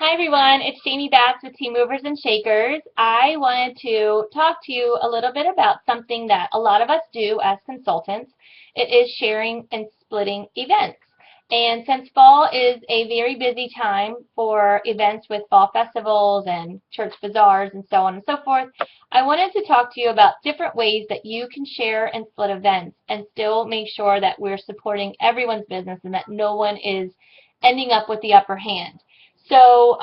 Hi everyone, it's Jamie Batts with Team Movers and Shakers. I wanted to talk to you a little bit about something that a lot of us do as consultants. It is sharing and splitting events. And since fall is a very busy time for events with fall festivals and church bazaars and so on and so forth, I wanted to talk to you about different ways that you can share and split events and still make sure that we're supporting everyone's business and that no one is ending up with the upper hand. So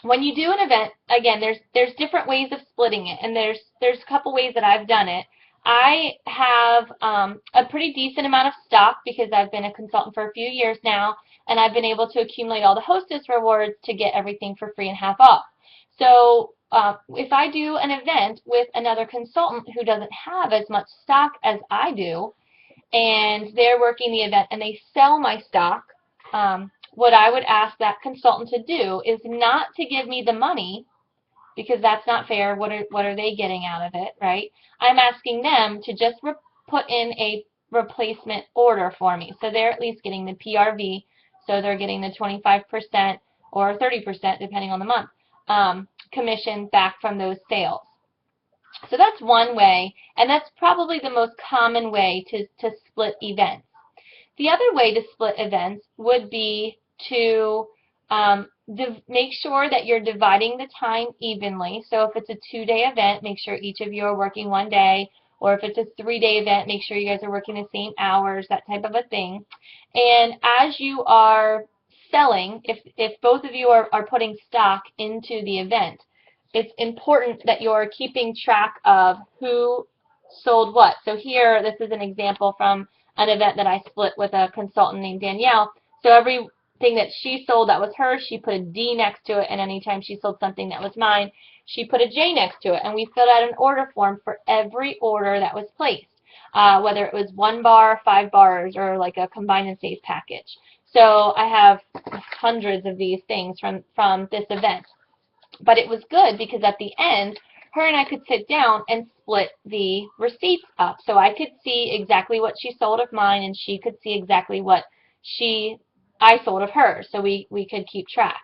when you do an event, again, there's different ways of splitting it, and there's a couple ways that I've done it. I have a pretty decent amount of stock because I've been a consultant for a few years now, and I've been able to accumulate all the hostess rewards to get everything for free and half off. So if I do an event with another consultant who doesn't have as much stock as I do, and they're working the event and they sell my stock, what I would ask that consultant to do is not to give me the money because that's not fair. What are they getting out of it, right? I'm asking them to just put in a replacement order for me. So they're at least getting the PRV, so they're getting the 25% or 30% depending on the month commission back from those sales. So that's one way, and that's probably the most common way to split events. The other way to split events would be to make sure that you're dividing the time evenly. So if it's a 2-day event, make sure each of you are working one day, or if it's a 3-day event, make sure you guys are working the same hours, that type of a thing. And as you are selling, if both of you are putting stock into the event, it's important that you're keeping track of who sold what. So here, this is an example from an event that I split with a consultant named Danielle. So everything that she sold that was hers, she put a D next to it, and anytime she sold something that was mine, she put a J next to it. And we filled out an order form for every order that was placed, whether it was 1 bar, 5 bars, or like a combine and save package. So I have hundreds of these things from this event. But it was good because at the end, her and I could sit down and split the receipts up. So I could see exactly what she sold of mine, and she could see exactly what I sold of hers. So we could keep track.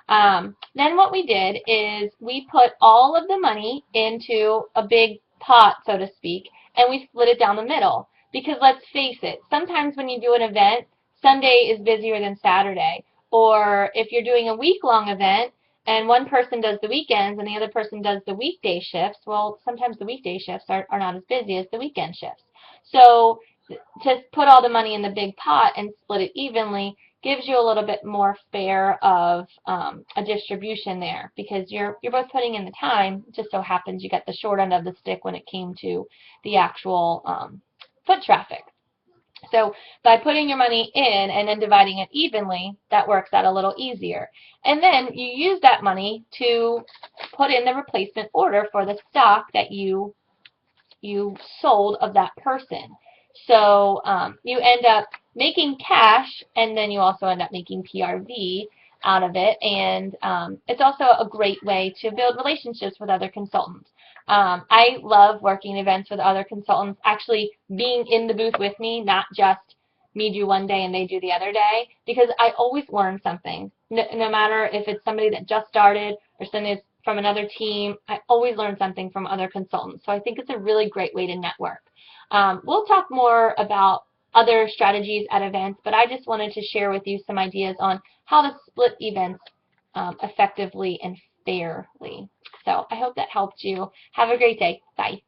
Then what we did is we put all of the money into a big pot, so to speak, and we split it down the middle. Because let's face it, sometimes when you do an event, Sunday is busier than Saturday. Or if you're doing a week-long event, and one person does the weekends and the other person does the weekday shifts, well, sometimes the weekday shifts are not as busy as the weekend shifts. So to put all the money in the big pot and split it evenly gives you a little bit more fair of a distribution there because you're both putting in the time. It just so happens you got the short end of the stick when it came to the actual foot traffic. So by putting your money in and then dividing it evenly, that works out a little easier. And then you use that money to put in the replacement order for the stock that you sold of that person. So you end up making cash, and then you also end up making PRV out of it. And it's also a great way to build relationships with other consultants. I love working events with other consultants, actually being in the booth with me, not just me do one day and they do the other day, because I always learn something. No matter if it's somebody that just started or somebody that's from another team, I always learn something from other consultants. So I think it's a really great way to network. We'll talk more about other strategies at events, but I just wanted to share with you some ideas on how to split events effectively and fairly. So I hope that helped you. Have a great day. Bye.